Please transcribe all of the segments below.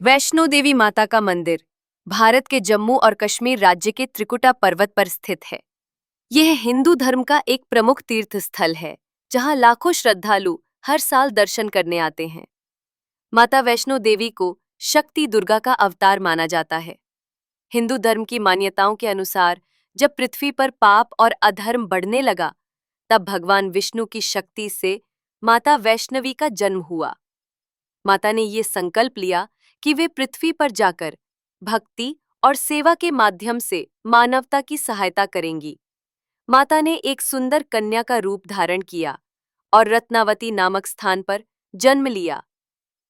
वैष्णो देवी माता का मंदिर भारत के जम्मू और कश्मीर राज्य के त्रिकुटा पर्वत पर स्थित है। यह हिंदू धर्म का एक प्रमुख तीर्थ स्थल है, जहां लाखों श्रद्धालु हर साल दर्शन करने आते हैं। माता वैष्णो देवी को शक्ति दुर्गा का अवतार माना जाता है। हिंदू धर्म की मान्यताओं के अनुसार जब पृथ्वी पर पाप और अधर्म बढ़ने लगा, तब भगवान विष्णु की शक्ति से माता वैष्णवी का जन्म हुआ। माता ने ये संकल्प लिया कि वे पृथ्वी पर जाकर भक्ति और सेवा के माध्यम से मानवता की सहायता करेंगी। माता ने एक सुंदर कन्या का रूप धारण किया और रत्नावती नामक स्थान पर जन्म लिया।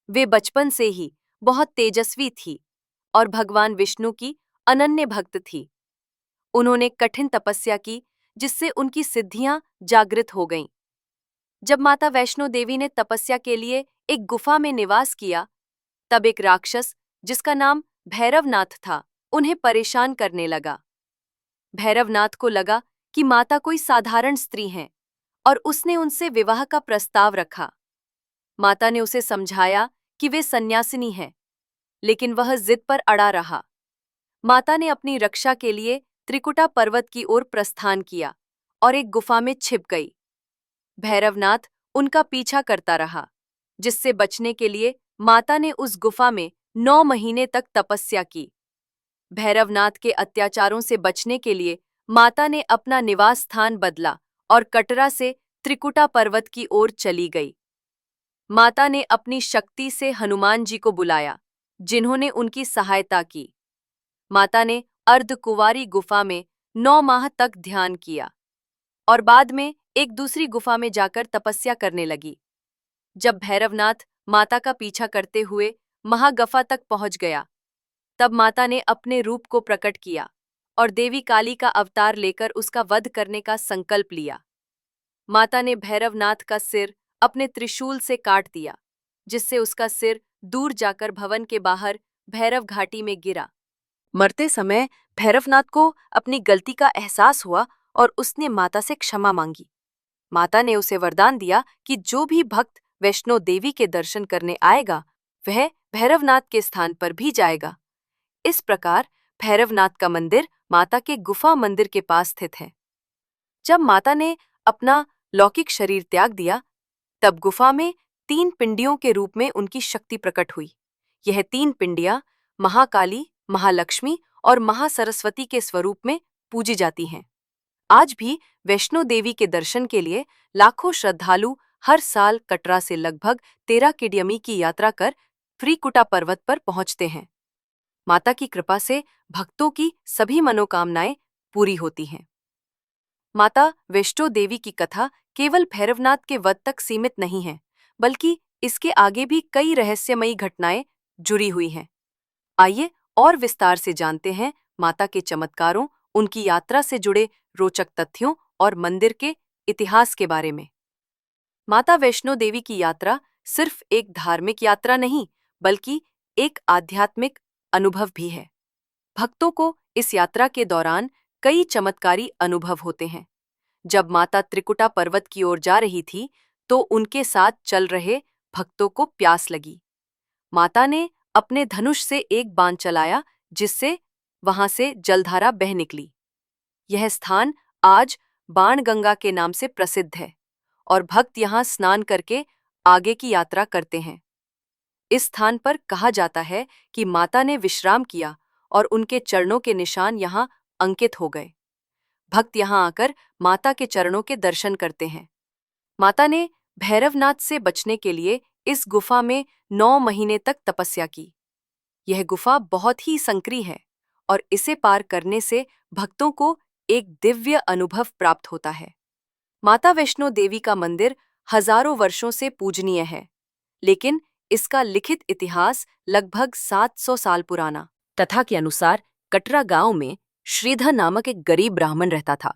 वे बचपन से ही बहुत तेजस्वी थी और भगवान विष्णु की अनन्य भक्त थी। उन्होंने कठिन तपस्या की, जिससे उनकी सिद्धियां जागृत हो गईं। जब माता वैष्णो देवी ने तपस्या के लिए एक गुफा में निवास किया, तब एक राक्षस जिसका नाम भैरवनाथ था, उन्हें परेशान करने लगा। भैरवनाथ को लगा कि माता कोई साधारण स्त्री हैं और उसने उनसे विवाह का प्रस्ताव रखा। माता ने उसे समझाया कि वे सन्यासिनी हैं, लेकिन वह जिद पर अड़ा रहा। माता ने अपनी रक्षा के लिए त्रिकुटा पर्वत की ओर प्रस्थान किया और एक गुफा में छिप गई। भैरवनाथ उनका पीछा करता रहा, जिससे बचने के लिए माता ने उस गुफा में 9 महीने तक तपस्या की। भैरवनाथ के अत्याचारों से बचने के लिए माता ने अपना निवास स्थान बदला और कटरा से त्रिकुटा पर्वत की ओर चली गई। माता ने अपनी शक्ति से हनुमान जी को बुलाया, जिन्होंने उनकी सहायता की। माता ने अर्धकुंवारी गुफा में 9 माह तक ध्यान किया और बाद में एक दूसरी गुफा में जाकर तपस्या करने लगी। जब भैरवनाथ माता का पीछा करते हुए महागफा तक पहुंच गया, तब माता ने अपने रूप को प्रकट किया और देवी काली का अवतार लेकर उसका वध करने का संकल्प लिया। माता ने भैरवनाथ का सिर अपने त्रिशूल से काट दिया, जिससे उसका सिर दूर जाकर भवन के बाहर भैरव घाटी में गिरा। मरते समय भैरवनाथ को अपनी गलती का एहसास हुआ और उसने माता से क्षमा मांगी। माता ने उसे वरदान दिया कि जो भी भक्त वैष्णो देवी के दर्शन करने आएगा, वह भैरवनाथ के स्थान पर भी जाएगा। इस प्रकार भैरवनाथ का मंदिर माता के गुफा मंदिर के पास स्थित है। जब माता ने अपना लौकिक शरीर त्याग दिया, तब गुफा में 3 पिंडियों के रूप में उनकी शक्ति प्रकट हुई। यह 3 पिंडियां महाकाली, महालक्ष्मी और महासरस्वती के स्वरूप में पूजी जाती हैं। आज भी वैष्णो देवी के दर्शन के लिए लाखों श्रद्धालु हर साल कटरा से लगभग 13 किमी की यात्रा कर त्रिकुटा पर्वत पर पहुंचते हैं। माता की कृपा से भक्तों की सभी मनोकामनाएं पूरी होती हैं। माता वैष्णो देवी की कथा केवल भैरवनाथ के वध तक सीमित नहीं है, बल्कि इसके आगे भी कई रहस्यमयी घटनाएं जुड़ी हुई हैं। आइए और विस्तार से जानते हैं माता के चमत्कारों, उनकी यात्रा से जुड़े रोचक तथ्यों और मंदिर के इतिहास के बारे में। माता वैष्णो देवी की यात्रा सिर्फ एक धार्मिक यात्रा नहीं, बल्कि एक आध्यात्मिक अनुभव भी है। भक्तों को इस यात्रा के दौरान कई चमत्कारी अनुभव होते हैं। जब माता त्रिकुटा पर्वत की ओर जा रही थी, तो उनके साथ चल रहे भक्तों को प्यास लगी। माता ने अपने धनुष से एक बाण चलाया, जिससे वहां से जलधारा बह निकली। यह स्थान आज बाणगंगा के नाम से प्रसिद्ध है और भक्त यहां स्नान करके आगे की यात्रा करते हैं। इस स्थान पर कहा जाता है कि माता ने विश्राम किया और उनके चरणों के निशान यहां अंकित हो गए। भक्त यहां आकर माता के चरणों के दर्शन करते हैं। माता ने भैरवनाथ से बचने के लिए इस गुफा में 9 महीने तक तपस्या की। यह गुफा बहुत ही संकरी है और इसे पार करने से भक्तों को एक दिव्य अनुभव प्राप्त होता है। माता वैष्णो देवी का मंदिर हजारों वर्षों से पूजनीय है, लेकिन इसका लिखित इतिहास लगभग 700 साल पुराना। कथा के अनुसार कटरा गांव में श्रीधर नामक एक गरीब ब्राह्मण रहता था।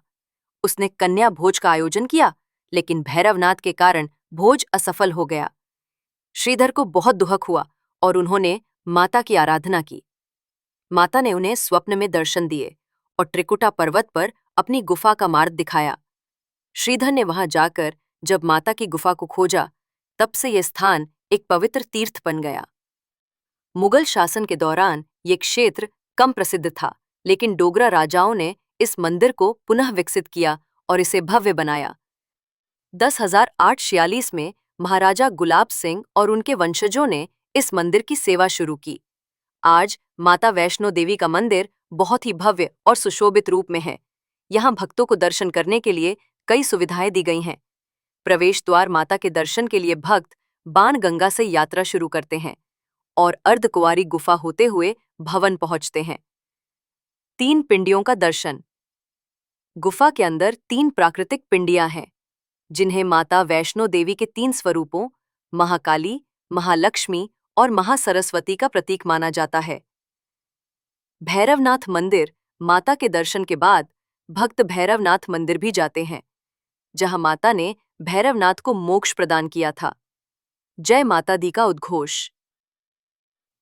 उसने कन्या भोज का आयोजन किया, लेकिन भैरवनाथ के कारण भोज असफल हो गया। श्रीधर को बहुत दुख हुआ और उन्होंने माता की आराधना की। माता ने उन्हें स्वप्न में दर्शन दिए और त्रिकुटा पर्वत पर अपनी गुफा का मार्ग दिखाया। श्रीधर ने वहां जाकर जब माता की गुफा को खोजा, तब से यह स्थान एक पवित्र तीर्थ बन गया। मुगल शासन के दौरान ये क्षेत्र कम प्रसिद्ध था, लेकिन डोगरा राजाओं ने इस मंदिर को पुनः विकसित किया और इसे भव्य बनाया। 10,846 में महाराजा गुलाब सिंह और उनके वंशजों ने इस मंदिर की सेवा शुरू की। आज माता वैष्णो देवी का मंदिर बहुत ही भव्य और सुशोभित रूप में है। यहाँ भक्तों को दर्शन करने के लिए कई सुविधाएं दी गई हैं। प्रवेश द्वार माता के दर्शन के लिए भक्त बाणगंगा से यात्रा शुरू करते हैं और अर्धकुंवारी गुफा होते हुए भवन पहुंचते हैं। 3 पिंडियों का दर्शन। गुफा के अंदर 3 प्राकृतिक पिंडियां हैं, जिन्हें माता वैष्णो देवी के 3 स्वरूपों महाकाली, महालक्ष्मी और महासरस्वती का प्रतीक माना जाता है। भैरवनाथ मंदिर। माता के दर्शन के बाद भक्त भैरवनाथ मंदिर भी जाते हैं, जहां माता ने भैरवनाथ को मोक्ष प्रदान किया था। जय माता दी का उद्घोष।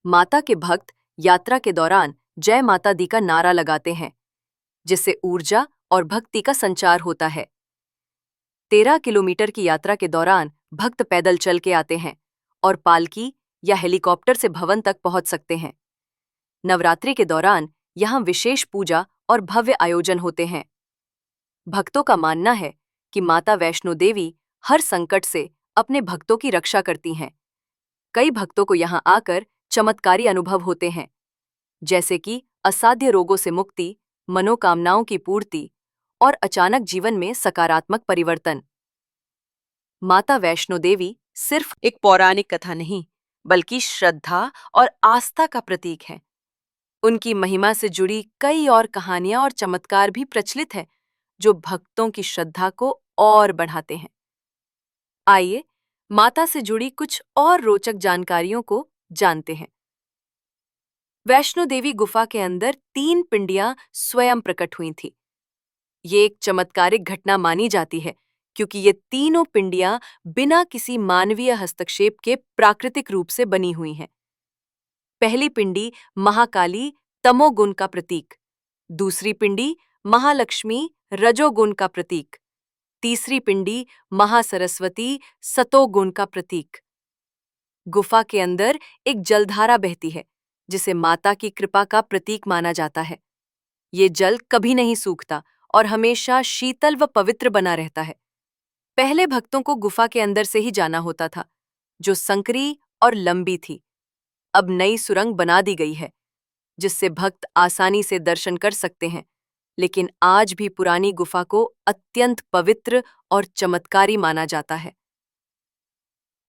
माता के भक्त यात्रा के दौरान जय माता दी का नारा लगाते हैं, जिससे ऊर्जा और भक्ति का संचार होता है। 13 किलोमीटर की यात्रा के दौरान भक्त पैदल चल के आते हैं और पालकी या हेलीकॉप्टर से भवन तक पहुंच सकते हैं। नवरात्रि के दौरान यहाँ विशेष पूजा और भव्य आयोजन होते हैं। भक्तों का मानना है कि माता वैष्णो देवी हर संकट से अपने भक्तों की रक्षा करती हैं। कई भक्तों को यहाँ आकर चमत्कारी अनुभव होते हैं, जैसे कि असाध्य रोगों से मुक्ति, मनोकामनाओं की पूर्ति और अचानक जीवन में सकारात्मक परिवर्तन। माता वैष्णो देवी सिर्फ एक पौराणिक कथा नहीं, बल्कि श्रद्धा और आस्था का प्रतीक है। उनकी महिमा से जुड़ी कई और कहानियां और चमत्कार भी प्रचलित हैं, जो भक्तों की श्रद्धा को और बढ़ाते हैं। आइए माता से जुड़ी कुछ और रोचक जानकारियों को जानते हैं। वैष्णो देवी गुफा के अंदर 3 पिंडियां स्वयं प्रकट हुई थीं। ये एक चमत्कारिक घटना मानी जाती है, क्योंकि ये तीनों पिंडियां बिना किसी मानवीय हस्तक्षेप के प्राकृतिक रूप से बनी हुई हैं। पहली पिंडी महाकाली, तमोगुण का प्रतीक। दूसरी पिंडी महालक्ष्मी, रजोगुण का प्रतीक। तीसरी पिंडी महासरस्वती, सतोगुण का प्रतीक। गुफा के अंदर एक जलधारा बहती है, जिसे माता की कृपा का प्रतीक माना जाता है। ये जल कभी नहीं सूखता और हमेशा शीतल व पवित्र बना रहता है। पहले भक्तों को गुफा के अंदर से ही जाना होता था, जो संकरी और लंबी थी। अब नई सुरंग बना दी गई है, जिससे भक्त आसानी से दर्शन कर सकते हैं, लेकिन आज भी पुरानी गुफा को अत्यंत पवित्र और चमत्कारी माना जाता है।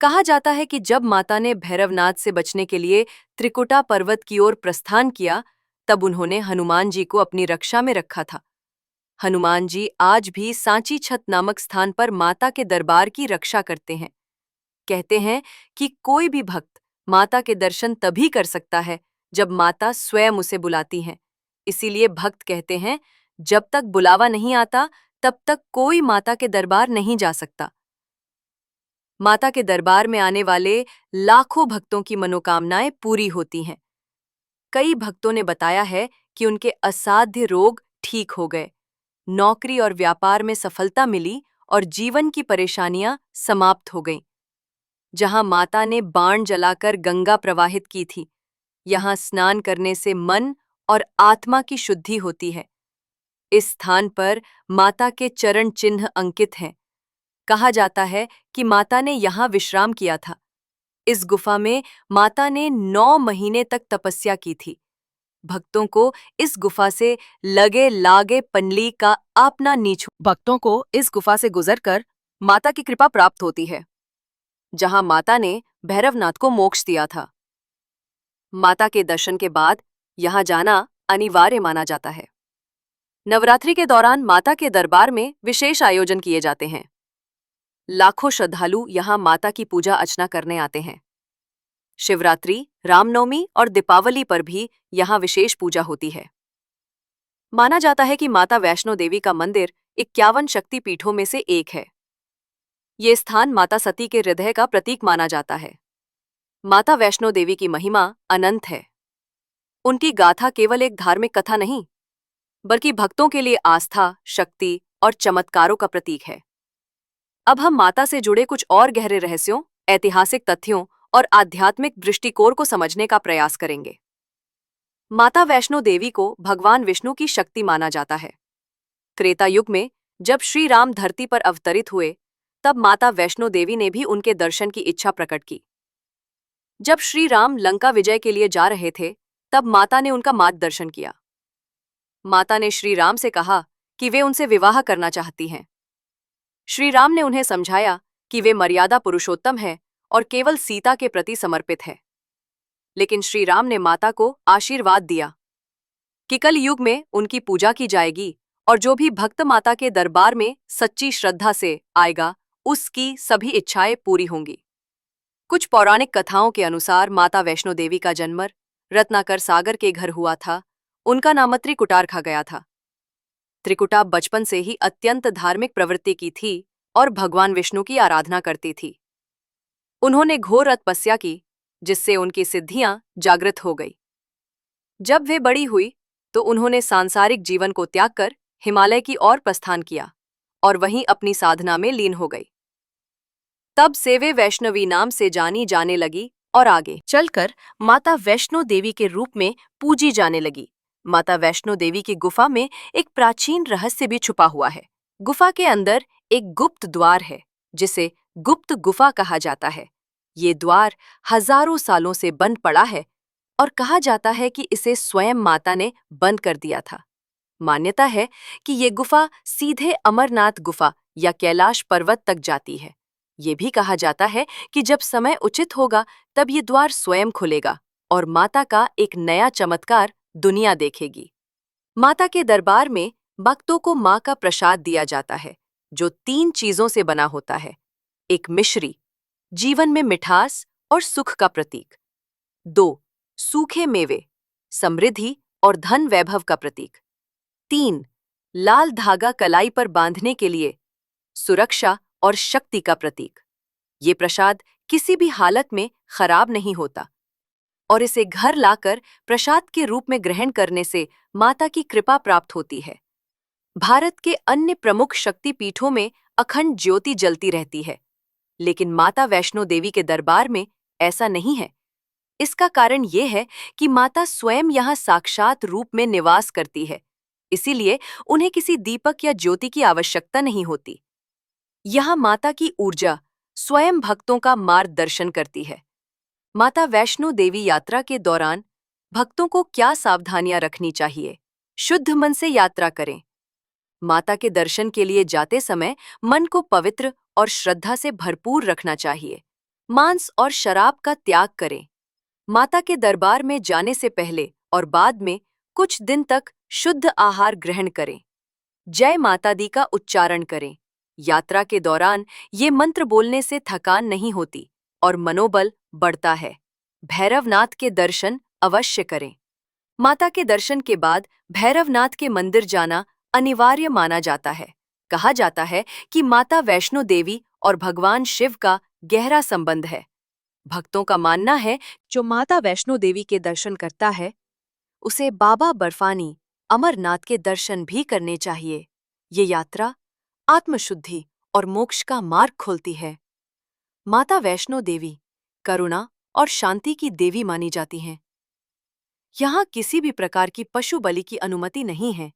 कहा जाता है कि जब माता ने भैरवनाथ से बचने के लिए त्रिकुटा पर्वत की ओर प्रस्थान किया, तब उन्होंने हनुमान जी को अपनी रक्षा में रखा था। हनुमान जी आज भी सांची छत नामक स्थान पर माता के दरबार की रक्षा करते हैं। कहते हैं कि कोई भी भक्त माता के दर्शन तभी कर सकता है जब माता स्वयं उसे बुलाती हैं। इसीलिए भक्त कहते हैं, जब तक बुलावा नहीं आता तब तक कोई माता के दरबार नहीं जा सकता। माता के दरबार में आने वाले लाखों भक्तों की मनोकामनाएं पूरी होती हैं। कई भक्तों ने बताया है कि उनके असाध्य रोग ठीक हो गए, नौकरी और व्यापार में सफलता मिली और जीवन की परेशानियां समाप्त हो गईं। जहां माता ने बाण जलाकर गंगा प्रवाहित की थी, यहां स्नान करने से मन और आत्मा की शुद्धि होती है। इस स्थान पर माता के चरण चिन्ह अंकित हैं। कहा जाता है कि माता ने यहाँ विश्राम किया था। इस गुफा में माता ने 9 महीने तक तपस्या की थी। भक्तों को इस गुफा से लगे लागे पनली का अपना नीच। भक्तों को इस गुफा से गुजरकर माता की कृपा प्राप्त होती है, जहां माता ने भैरवनाथ को मोक्ष दिया था। माता के दर्शन के बाद यहां जाना अनिवार्य माना जाता है। नवरात्रि के दौरान माता के दरबार में विशेष आयोजन किए जाते हैं। लाखों श्रद्धालु यहां माता की पूजा अर्चना करने आते हैं। शिवरात्रि, रामनवमी और दीपावली पर भी यहां विशेष पूजा होती है। माना जाता है कि माता वैष्णो देवी का मंदिर 51 शक्ति पीठों में से एक है। ये स्थान माता सती के हृदय का प्रतीक माना जाता है। माता वैष्णो देवी की महिमा अनंत है। उनकी गाथा केवल एक धार्मिक कथा नहीं, बल्कि भक्तों के लिए आस्था, शक्ति और चमत्कारों का प्रतीक है। अब हम माता से जुड़े कुछ और गहरे रहस्यों, ऐतिहासिक तथ्यों और आध्यात्मिक दृष्टिकोण को समझने का प्रयास करेंगे। माता वैष्णो देवी को भगवान विष्णु की शक्ति माना जाता है। त्रेता युग में जब श्री राम धरती पर अवतरित हुए, तब माता वैष्णो देवी ने भी उनके दर्शन की इच्छा प्रकट की। जब श्री राम लंका विजय के लिए जा रहे थे, तब माता ने उनका मार्गदर्शन किया। माता ने श्री राम से कहा कि वे उनसे विवाह करना चाहती हैं। श्री राम ने उन्हें समझाया कि वे मर्यादा पुरुषोत्तम है और केवल सीता के प्रति समर्पित है। लेकिन श्री राम ने माता को आशीर्वाद दिया कि कल युग में उनकी पूजा की जाएगी और जो भी भक्त माता के दरबार में सच्ची श्रद्धा से आएगा, उसकी सभी इच्छाएं पूरी होंगी। कुछ पौराणिक कथाओं के अनुसार माता वैष्णो देवी का जन्म रत्नाकर सागर के घर हुआ था। उनका नाम त्रिकुटा रखा गया था। त्रिकुटा बचपन से ही अत्यंत धार्मिक प्रवृत्ति की थी और भगवान विष्णु की आराधना करती थी। उन्होंने घोर तपस्या की, जिससे उनकी सिद्धियां जागृत हो गई। जब वे बड़ी हुई तो उन्होंने सांसारिक जीवन को त्याग कर हिमालय की ओर प्रस्थान किया और वहीं अपनी साधना में लीन हो गई। तब से वे वैष्णवी नाम से जानी जाने लगी और आगे चलकर माता वैष्णो देवी के रूप में पूजी जाने लगी। माता वैष्णो देवी की गुफा में एक प्राचीन रहस्य भी छुपा हुआ है। गुफा के अंदर एक गुप्त द्वार है, जिसे गुप्त गुफा कहा जाता है। ये द्वार हजारों सालों से बंद पड़ा है और कहा जाता है कि इसे स्वयं माता ने बंद कर दिया था। मान्यता है कि ये गुफा सीधे अमरनाथ गुफा या कैलाश पर्वत तक जाती है। ये भी कहा जाता है कि जब समय उचित होगा, तब ये द्वार स्वयं खुलेगा और माता का एक नया चमत्कार दुनिया देखेगी। माता के दरबार में भक्तों को मां का प्रसाद दिया जाता है, जो 3 चीजों से बना होता है। एक मिश्री, जीवन में मिठास और सुख का प्रतीक। 2 सूखे मेवे, समृद्धि और धन वैभव का प्रतीक। 3 लाल धागा कलाई पर बांधने के लिए, सुरक्षा और शक्ति का प्रतीक। ये प्रसाद किसी भी हालत में खराब नहीं होता और इसे घर लाकर प्रसाद के रूप में ग्रहण करने से माता की कृपा प्राप्त होती है। भारत के अन्य प्रमुख शक्तिपीठों में अखंड ज्योति जलती रहती है, लेकिन माता वैष्णो देवी के दरबार में ऐसा नहीं है। इसका कारण ये है कि माता स्वयं यहाँ साक्षात रूप में निवास करती है, इसीलिए उन्हें किसी दीपक या ज्योति की आवश्यकता नहीं होती। यहाँ माता की ऊर्जा स्वयं भक्तों का मार्गदर्शन करती है। माता वैष्णो देवी यात्रा के दौरान भक्तों को क्या सावधानियां रखनी चाहिए? शुद्ध मन से यात्रा करें। माता के दर्शन के लिए जाते समय मन को पवित्र और श्रद्धा से भरपूर रखना चाहिए। मांस और शराब का त्याग करें। माता के दरबार में जाने से पहले और बाद में कुछ दिन तक शुद्ध आहार ग्रहण करें। जय माता दी का उच्चारण करें। यात्रा के दौरान ये मंत्र बोलने से थकान नहीं होती और मनोबल बढ़ता है। भैरवनाथ के दर्शन अवश्य करें। माता के दर्शन के बाद भैरवनाथ के मंदिर जाना अनिवार्य माना जाता है। कहा जाता है कि माता वैष्णो देवी और भगवान शिव का गहरा संबंध है। भक्तों का मानना है, जो माता वैष्णो देवी के दर्शन करता है, उसे बाबा बर्फानी अमरनाथ के दर्शन भी करने चाहिए। ये यात्रा आत्मशुद्धि और मोक्ष का मार्ग खोलती है। माता वैष्णो देवी करुणा और शांति की देवी मानी जाती हैं। यहाँ किसी भी प्रकार की पशु बलि की अनुमति नहीं है।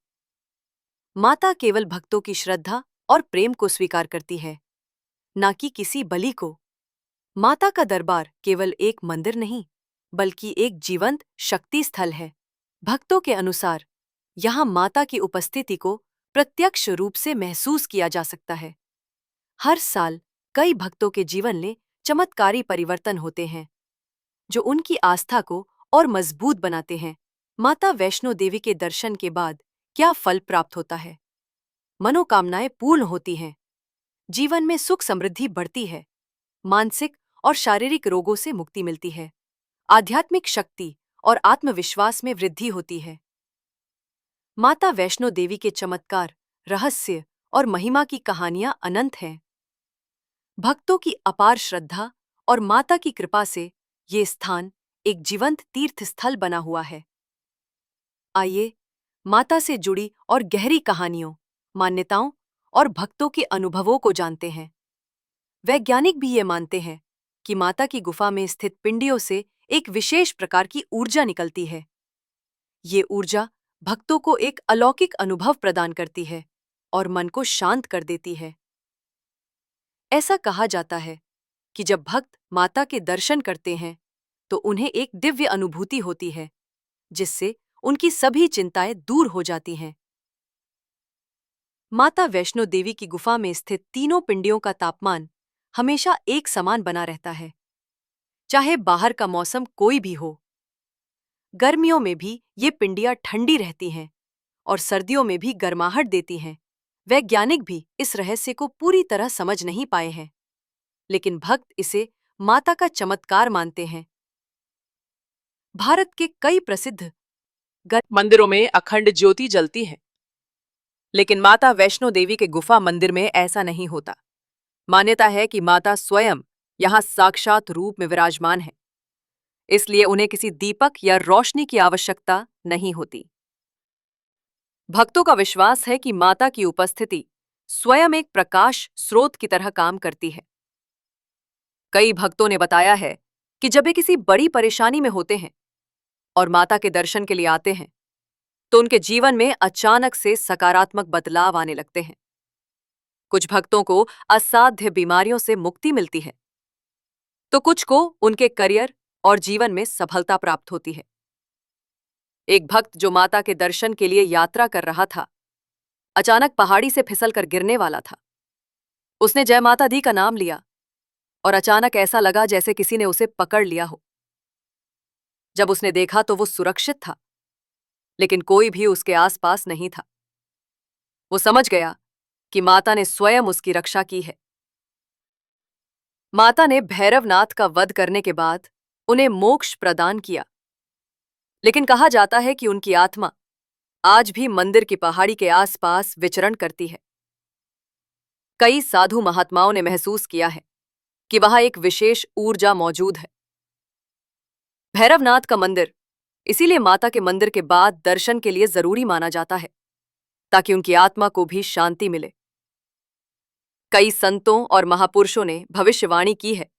माता केवल भक्तों की श्रद्धा और प्रेम को स्वीकार करती है, न कि किसी बलि को। माता का दरबार केवल एक मंदिर नहीं, बल्कि एक जीवंत शक्ति स्थल है। भक्तों के अनुसार यहाँ माता की उपस्थिति को प्रत्यक्ष रूप से महसूस किया जा सकता है। हर साल कई भक्तों के जीवन में चमत्कारी परिवर्तन होते हैं, जो उनकी आस्था को और मजबूत बनाते हैं। माता वैष्णो देवी के दर्शन के बाद क्या फल प्राप्त होता है? मनोकामनाएं पूर्ण होती हैं, जीवन में सुख समृद्धि बढ़ती है, मानसिक और शारीरिक रोगों से मुक्ति मिलती है, आध्यात्मिक शक्ति और आत्मविश्वास में वृद्धि होती है। माता वैष्णो देवी के चमत्कार, रहस्य और महिमा की कहानियां अनंत हैं। भक्तों की अपार श्रद्धा और माता की कृपा से ये स्थान एक जीवंत तीर्थ स्थल बना हुआ है। आइए माता से जुड़ी और गहरी कहानियों, मान्यताओं और भक्तों के अनुभवों को जानते हैं। वैज्ञानिक भी ये मानते हैं कि माता की गुफा में स्थित पिंडियों से एक विशेष प्रकार की ऊर्जा निकलती है। ये ऊर्जा भक्तों को एक अलौकिक अनुभव प्रदान करती है और मन को शांत कर देती है। ऐसा कहा जाता है कि जब भक्त माता के दर्शन करते हैं तो उन्हें एक दिव्य अनुभूति होती है, जिससे उनकी सभी चिंताएं दूर हो जाती हैं। माता वैष्णो देवी की गुफा में स्थित तीनों पिंडियों का तापमान हमेशा एक समान बना रहता है, चाहे बाहर का मौसम कोई भी हो। गर्मियों में भी ये पिंडियां ठंडी रहती हैं और सर्दियों में भी गर्माहट देती हैं। वैज्ञानिक भी इस रहस्य को पूरी तरह समझ नहीं पाए हैं, लेकिन भक्त इसे माता का चमत्कार मानते हैं। भारत के कई प्रसिद्ध मंदिरों में अखंड ज्योति जलती है, लेकिन माता वैष्णो देवी के गुफा मंदिर में ऐसा नहीं होता। मान्यता है कि माता स्वयं यहां साक्षात रूप में विराजमान है, इसलिए उन्हें किसी दीपक या रोशनी की आवश्यकता नहीं होती। भक्तों का विश्वास है कि माता की उपस्थिति स्वयं एक प्रकाश स्रोत की तरह काम करती है। कई भक्तों ने बताया है कि जब वे किसी बड़ी परेशानी में होते हैं और माता के दर्शन के लिए आते हैं, तो उनके जीवन में अचानक से सकारात्मक बदलाव आने लगते हैं। कुछ भक्तों को असाध्य बीमारियों से मुक्ति मिलती है, तो कुछ को उनके करियर और जीवन में सफलता प्राप्त होती है। एक भक्त जो माता के दर्शन के लिए यात्रा कर रहा था, अचानक पहाड़ी से फिसलकर गिरने वाला था। उसने जय माता दी का नाम लिया और अचानक ऐसा लगा जैसे किसी ने उसे पकड़ लिया हो। जब उसने देखा तो वो सुरक्षित था, लेकिन कोई भी उसके आसपास नहीं था। वो समझ गया कि माता ने स्वयं उसकी रक्षा की है। माता ने भैरवनाथ का वध करने के बाद उन्हें मोक्ष प्रदान किया, लेकिन कहा जाता है कि उनकी आत्मा आज भी मंदिर की पहाड़ी के आसपास विचरण करती है। कई साधु महात्माओं ने महसूस किया है कि वहां एक विशेष ऊर्जा मौजूद है। भैरवनाथ का मंदिर इसीलिए माता के मंदिर के बाद दर्शन के लिए जरूरी माना जाता है, ताकि उनकी आत्मा को भी शांति मिले। कई संतों और महापुरुषों ने भविष्यवाणी की है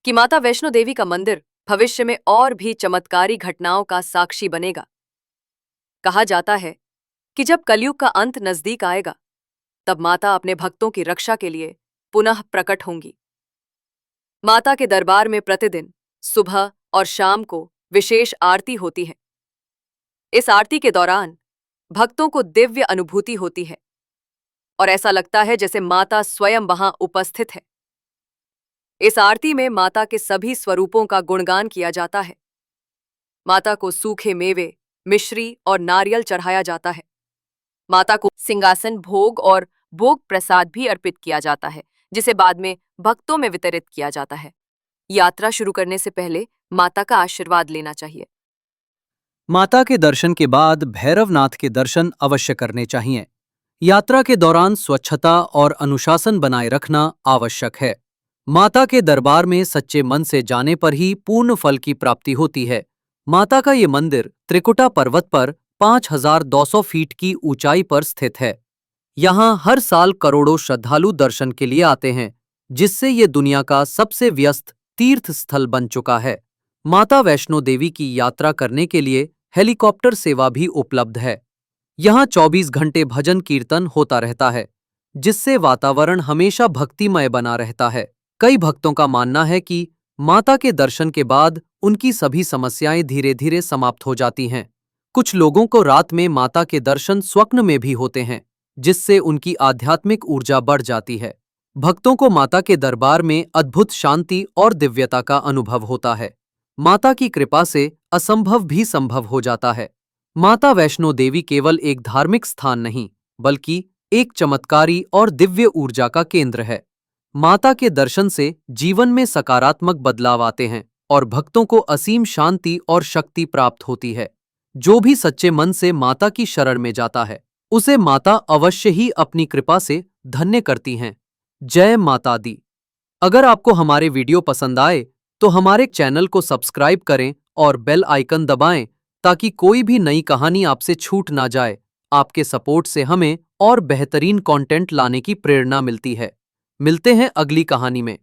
कि माता वैष्णो देवी का मंदिर भविष्य में और भी चमत्कारी घटनाओं का साक्षी बनेगा। कहा जाता है कि जब कलयुग का अंत नजदीक आएगा, तब माता अपने भक्तों की रक्षा के लिए पुनः प्रकट होंगी। माता के दरबार में प्रतिदिन सुबह और शाम को विशेष आरती होती है। इस आरती के दौरान भक्तों को दिव्य अनुभूति होती है और ऐसा लगता है जैसे माता स्वयं वहां उपस्थित है। इस आरती में माता के सभी स्वरूपों का गुणगान किया जाता है। माता को सूखे मेवे, मिश्री और नारियल चढ़ाया जाता है। माता को सिंहासन भोग और भोग प्रसाद भी अर्पित किया जाता है, जिसे बाद में भक्तों में वितरित किया जाता है। यात्रा शुरू करने से पहले माता का आशीर्वाद लेना चाहिए। माता के दर्शन के बाद भैरवनाथ के दर्शन अवश्य करने चाहिए। यात्रा के दौरान स्वच्छता और अनुशासन बनाए रखना आवश्यक है। माता के दरबार में सच्चे मन से जाने पर ही पूर्ण फल की प्राप्ति होती है। माता का ये मंदिर त्रिकुटा पर्वत पर 5200 फीट की ऊंचाई पर स्थित है। यहाँ हर साल करोड़ों श्रद्धालु दर्शन के लिए आते हैं, जिससे ये दुनिया का सबसे व्यस्त तीर्थ स्थल बन चुका है। माता वैष्णो देवी की यात्रा करने के लिए हेलीकॉप्टर सेवा भी उपलब्ध है। यहाँ 24 घंटे भजन कीर्तन होता रहता है, जिससे वातावरण हमेशा भक्तिमय बना रहता है। कई भक्तों का मानना है कि माता के दर्शन के बाद उनकी सभी समस्याएं धीरे धीरे समाप्त हो जाती हैं। कुछ लोगों को रात में माता के दर्शन स्वप्न में भी होते हैं, जिससे उनकी आध्यात्मिक ऊर्जा बढ़ जाती है। भक्तों को माता के दरबार में अद्भुत शांति और दिव्यता का अनुभव होता है। माता की कृपा से असंभव भी संभव हो जाता है। माता वैष्णो देवी केवल एक धार्मिक स्थान नहीं, बल्कि एक चमत्कारी और दिव्य ऊर्जा का केंद्र है। माता के दर्शन से जीवन में सकारात्मक बदलाव आते हैं और भक्तों को असीम शांति और शक्ति प्राप्त होती है। जो भी सच्चे मन से माता की शरण में जाता है, उसे माता अवश्य ही अपनी कृपा से धन्य करती हैं। जय माता दी। अगर आपको हमारे वीडियो पसंद आए तो हमारे चैनल को सब्सक्राइब करें और बेल आइकन दबाएं, ताकि कोई भी नई कहानी आपसे छूट ना जाए। आपके सपोर्ट से हमें और बेहतरीन कंटेंट लाने की प्रेरणा मिलती है। मिलते हैं अगली कहानी में।